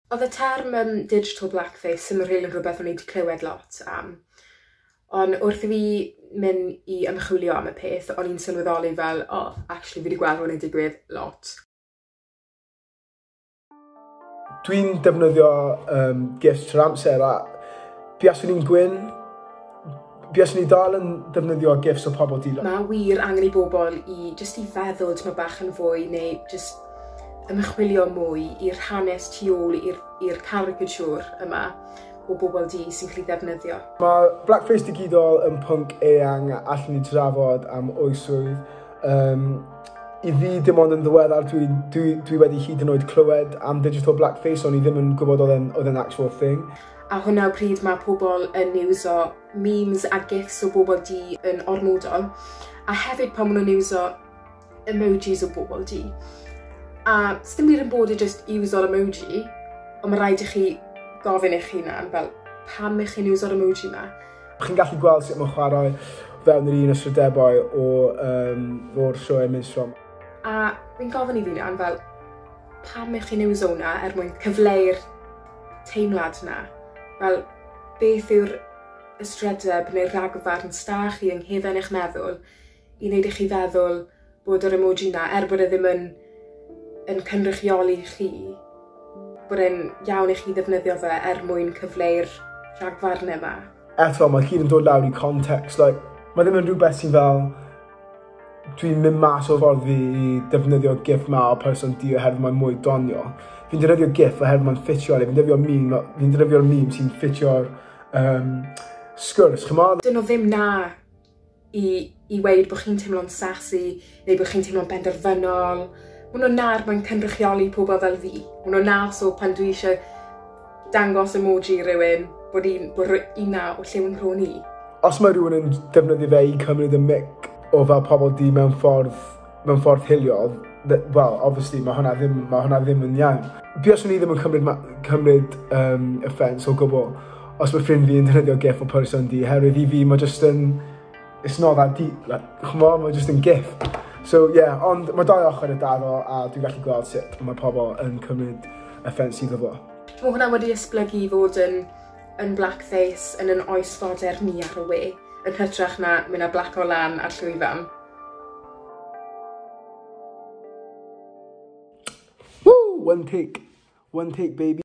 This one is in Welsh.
Oedd y term digital blackface yn rhywun rhywbeth o'n i wedi clywed lot am. Ond wrth i fi mynd i ymchwilio am y peth, o'n i'n sylweddoli fel, actually fi wedi gweld hwn yn digwydd lot. Dwi'n defnyddio GIFs trwy'r amser a buaswn i'n gwyn, buaswn i dal yn defnyddio GIFs o pobl dilyn. Mae wir angen i bobl i feddwl tyma bach yn fwy neu just ymchwilio mwy i'r hanes tu ôl i'r caricature yma o bobl sy'n cael ei ddefnyddio. Mae blackface digidol yn pwnc eang a allan ni trafod am oeswydd. I fi dim ond yn ddiweddar dwi wedi hyd yn oed clywed am digital blackface, ond i ddim yn gwybod oedd yn actual thing. A hwnna pryd mae pobl yn iwso memes a gifs o bobl yn ormodol, a hefyd pan maen nhw'n iwso emojis o bobl A sdim byd yn bod i just iwso'r emoji, ond mae rhaid i chi gofyn eich hunan fel pam ych chi'n iwso'r emoji yma. Chi'n gallu gweld sut mae'n chwarae fewn yr un ysrydebau o'r sioe minstrom. A fi'n gofyn i fi hunan fel pam ych chi'n iwso hwnna mwyn cyfleu'r teimlad yna. Fel beth yw'r ysrydeb neu'r rhagfarn stach chi yng nghefen eich meddwl i wneud i chi feddwl bod yr emoji yna bod e ddim yn cynrychioli chi, bod e'n iawn i chi ddefnyddio fe mwyn cyfleu'r rhagfarn yma. Eto, mae gyd yn dod lawr i context. Mae ddim yn rhywbeth sy'n fel dwi'n mynd mas o ffordd fi i defnyddio GIF ma o person di oherwydd mae'n mwy donio. Fi'n defnyddio GIF oherwydd mae'n ffitio fi'n defnyddio'r meme sy'n ffitio'r sgwrs. Dyn nhw ddim na i weid bod chi'n teimlo'n sassy neu bod chi'n teimlo'n benderfynol. Maen nhw'n nar mae'n cynrychioli pobl fel fi. Maen nhw'n nar so pan dwi eisiau dangos emoji rhywun bod una o lliw yn rhwng ni. Os mae rhywun yn defnyddio fe i cymryd y mic o fel pobl di mewn ffordd hiliol, well, obviously mae hwnna ddim yn iawn. Buaswn i ddim yn cymryd offence o gwbl os mae ffrind fi yn defnyddio GIF o person di, herwydd i fi mae just yn, it's not that deep, mae just yn GIF. So yeah, ond mae dau ochr y daro a dwi'n gallu gweld sut mae pobl yn cymryd offence iddo fo. Mae hwnna wedi esblygu i fod yn blackface yn oes fodern ar y we, yn hytrach na mynd â black o lan ar llwyfan. Woo! One take baby.